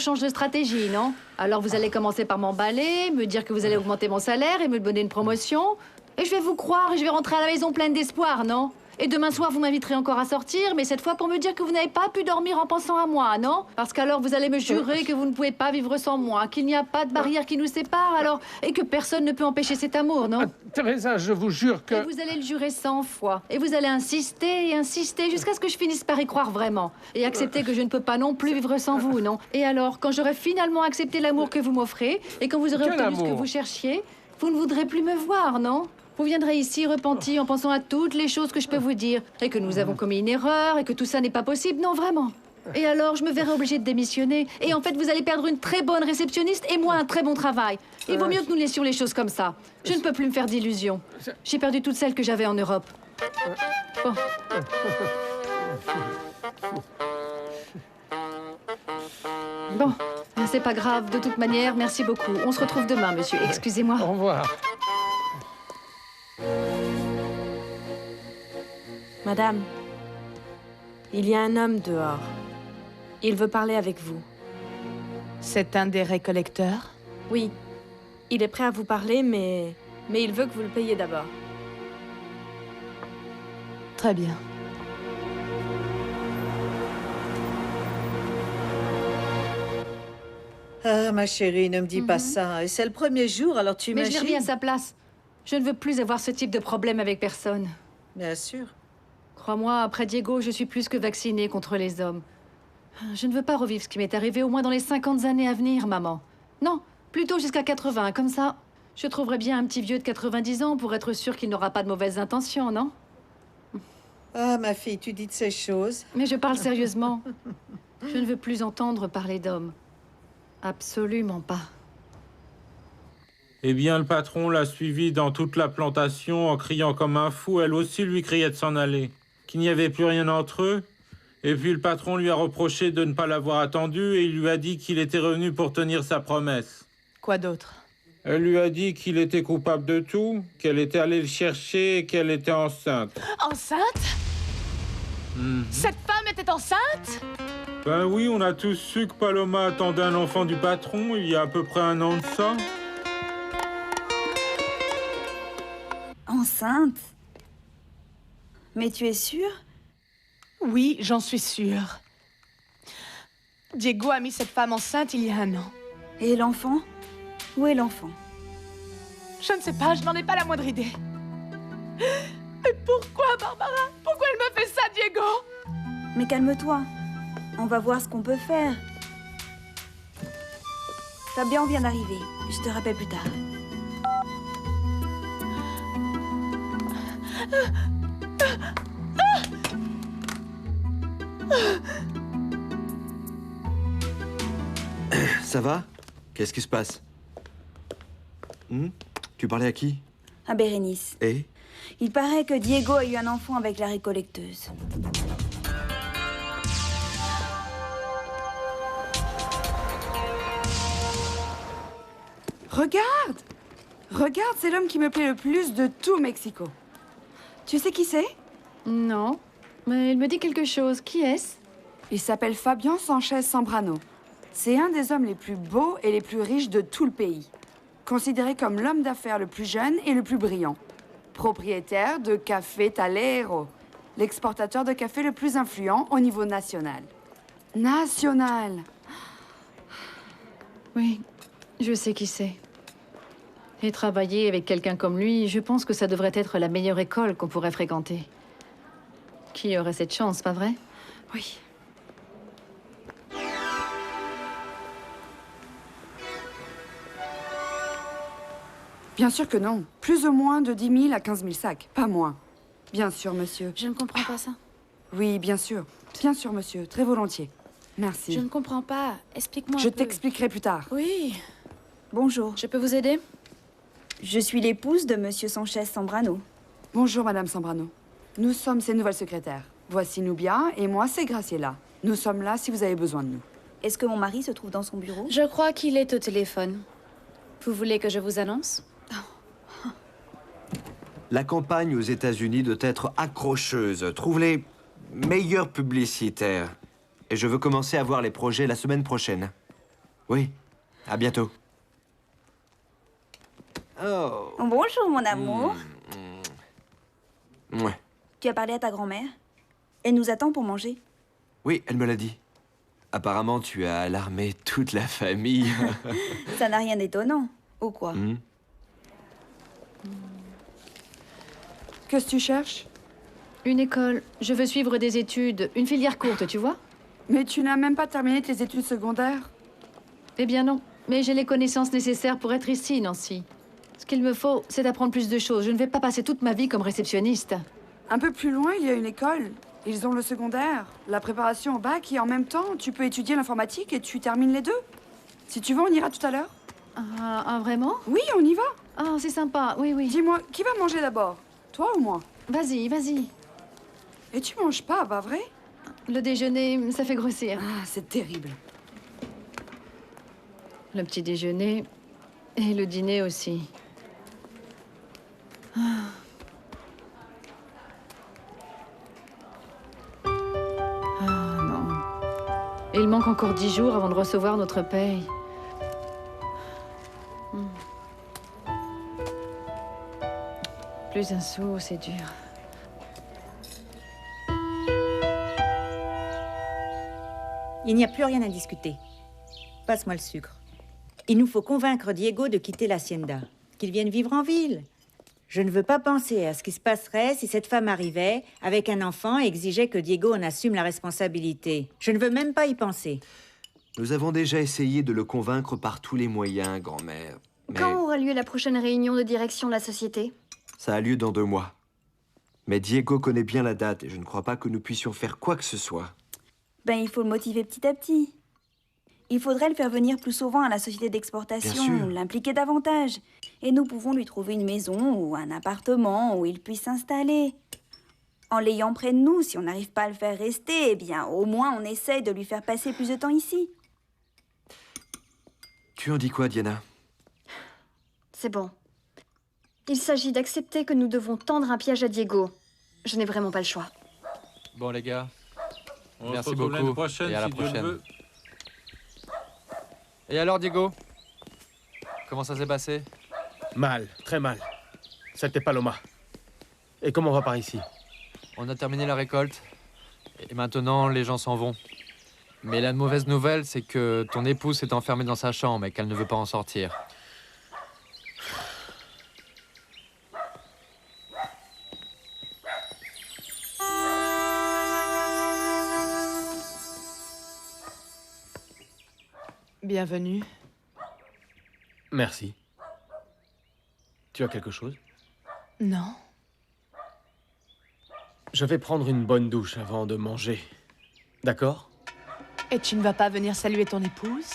change de stratégie, non? Alors vous allez commencer par m'emballer, me dire que vous allez augmenter mon salaire et me donner une promotion. Et je vais vous croire et je vais rentrer à la maison pleine d'espoir, non? Et demain soir, vous m'inviterez encore à sortir, mais cette fois pour me dire que vous n'avez pas pu dormir en pensant à moi, non? Parce qu'alors vous allez me jurer que vous ne pouvez pas vivre sans moi, qu'il n'y a pas de barrière qui nous sépare, alors... Et que personne ne peut empêcher cet amour, non? Teresa, je vous jure que... Et vous allez le jurer 100 fois. Et vous allez insister et insister jusqu'à ce que je finisse par y croire vraiment. Et accepter que je ne peux pas non plus vivre sans vous, non? Et alors, quand j'aurai finalement accepté l'amour que vous m'offrez, et quand vous aurez Quel obtenu ce que amour? vous cherchiez, vous ne voudrez plus me voir, non? Vous viendrez ici repenti en pensant à toutes les choses que je peux vous dire. Et que nous avons commis une erreur, et que tout ça n'est pas possible. Non, vraiment. Et alors, je me verrai obligée de démissionner. Et en fait, vous allez perdre une très bonne réceptionniste et moi un très bon travail. Il vaut mieux que nous laissions les choses comme ça. Je ne peux plus me faire d'illusions. J'ai perdu toutes celles que j'avais en Europe. Bon. Bon, c'est pas grave. De toute manière, merci beaucoup. On se retrouve demain, monsieur. Excusez-moi. Au revoir. Madame, il y a un homme dehors. Il veut parler avec vous. C'est un des récollecteurs? Oui. Il est prêt à vous parler, mais il veut que vous le payiez d'abord. Très bien. Ah, ma chérie, ne me dis pas ça. Et c'est le premier jour, alors tu Mais je imagines... l'ai remis à sa place. Je ne veux plus avoir ce type de problème avec personne. Bien sûr. Crois-moi, après Diego, je suis plus que vaccinée contre les hommes. Je ne veux pas revivre ce qui m'est arrivé au moins dans les 50 années à venir, maman. Non, plutôt jusqu'à 80, comme ça. Je trouverai bien un petit vieux de 90 ans pour être sûre qu'il n'aura pas de mauvaises intentions, non? Ah, ma fille, tu dis de ces choses. Mais je parle sérieusement. Je ne veux plus entendre parler d'hommes. Absolument pas. Eh bien, le patron l'a suivi dans toute la plantation en criant comme un fou. Elle aussi lui criait de s'en aller, qu'il n'y avait plus rien entre eux. Et puis le patron lui a reproché de ne pas l'avoir attendu et il lui a dit qu'il était revenu pour tenir sa promesse. Quoi d'autre? Elle lui a dit qu'il était coupable de tout, qu'elle était allée le chercher et qu'elle était enceinte. Enceinte? Cette femme était enceinte? Ben oui, on a tous su que Paloma attendait un enfant du patron il y a à peu près 1 an de ça. Enceinte? Mais tu es sûre? Oui, j'en suis sûre. Diego a mis cette femme enceinte il y a 1 an. Et l'enfant? Où est l'enfant? Je ne sais pas, je n'en ai pas la moindre idée. Mais pourquoi, Barbara? Pourquoi elle me fait ça, Diego? Mais calme-toi. On va voir ce qu'on peut faire. Fabien vient d'arriver. Je te rappelle plus tard. Ça va? Qu'est-ce qui se passe? Tu parlais à qui? À Bérénice. Et? Il paraît que Diego a eu un enfant avec la récollecteuse. Regarde! Regarde, c'est l'homme qui me plaît le plus de tout Mexico. Tu sais qui c'est? Non, mais il me dit quelque chose. Qui est-ce? Il s'appelle Fabian Sanchez Zambrano. C'est un des hommes les plus beaux et les plus riches de tout le pays. Considéré comme l'homme d'affaires le plus jeune et le plus brillant. Propriétaire de Café Talero, l'exportateur de café le plus influent au niveau national. National! Oui, je sais qui c'est. Et travailler avec quelqu'un comme lui, je pense que ça devrait être la meilleure école qu'on pourrait fréquenter. Qui aurait cette chance, pas vrai? Oui. Bien sûr que non. Plus ou moins de 10 000 à 15 000 sacs, pas moins. Bien sûr, monsieur. Je ne comprends pas ça. Oui, bien sûr. Bien sûr, monsieur. Très volontiers. Merci. Je ne comprends pas. Explique-moi un Je peu. t'expliquerai plus tard. Oui. Bonjour. Je peux vous aider? Je suis l'épouse de Monsieur Sanchez Zambrano. Bonjour, Madame Zambrano. Nous sommes ses nouvelles secrétaires. Voici Nubia et moi, c'est Graciela. Nous sommes là si vous avez besoin de nous. Est-ce que mon mari se trouve dans son bureau? Je crois qu'il est au téléphone. Vous voulez que je vous annonce? La campagne aux États-Unis doit être accrocheuse. Trouve les meilleurs publicitaires. Et je veux commencer à voir les projets la semaine prochaine. Oui, à bientôt. Oh. Bonjour, mon amour. Ouais. Tu as parlé à ta grand-mère? Elle nous attend pour manger. Oui, elle me l'a dit. Apparemment, tu as alarmé toute la famille. Ça n'a rien d'étonnant, ou quoi? Qu'est-ce que tu cherches? Une école. Je veux suivre des études. Une filière courte, tu vois? Mais tu n'as même pas terminé tes études secondaires. Eh bien non. Mais j'ai les connaissances nécessaires pour être ici, Nancy. Ce qu'il me faut, c'est d'apprendre plus de choses. Je ne vais pas passer toute ma vie comme réceptionniste. Un peu plus loin, il y a une école. Ils ont le secondaire, la préparation au bac, et en même temps, tu peux étudier l'informatique et tu termines les deux. Si tu veux, on ira tout à l'heure. Ah, vraiment? Oui, on y va. Ah, c'est sympa. Oui, oui. Dis-moi, qui va manger d'abord? Toi ou moi? Vas-y, vas-y. Et tu manges pas, pas vrai? Le déjeuner, ça fait grossir. Ah, c'est terrible. Le petit déjeuner et le dîner aussi. Ah non. Il manque encore 10 jours avant de recevoir notre paye. Plus un sou, c'est dur. Il n'y a plus rien à discuter. Passe-moi le sucre. Il nous faut convaincre Diego de quitter l'hacienda, qu'il vienne vivre en ville. Je ne veux pas penser à ce qui se passerait si cette femme arrivait avec un enfant et exigeait que Diego en assume la responsabilité. Je ne veux même pas y penser. Nous avons déjà essayé de le convaincre par tous les moyens, grand-mère. Mais Quand aura lieu la prochaine réunion de direction de la société? ça a lieu dans 2 mois. Mais Diego connaît bien la date et je ne crois pas que nous puissions faire quoi que ce soit. Ben, il faut le motiver petit à petit. Il faudrait le faire venir plus souvent à la société Bien d'exportation, sûr. l'impliquer davantage. Et nous pouvons lui trouver une maison ou un appartement où il puisse s'installer. En l'ayant près de nous, si on n'arrive pas à le faire rester, eh bien, au moins on essaye de lui faire passer plus de temps ici. Tu en dis quoi, Diana? C'est bon. Il s'agit d'accepter que nous devons tendre un piège à Diego. Je n'ai vraiment pas le choix. Bon, les gars, On se merci retrouve l'année beaucoup. prochaine, Et à la si Dieu le prochaine. veut. Et alors, Diego? Comment ça s'est passé? Mal, très mal. C'était Paloma. Et comment on va par ici? On a terminé la récolte. Et maintenant, les gens s'en vont. Mais la mauvaise nouvelle, c'est que ton épouse est enfermée dans sa chambre et qu'elle ne veut pas en sortir. Bienvenue. Merci. Tu as quelque chose? Non. Je vais prendre une bonne douche avant de manger. D'accord? Et tu ne vas pas venir saluer ton épouse?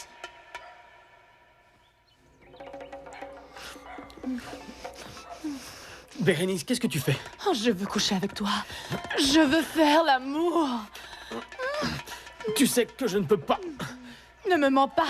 Bérénice, qu'est-ce que tu fais? Oh, je veux coucher avec toi. Je veux faire l'amour. Tu sais que je ne peux pas. Ne me mens pas.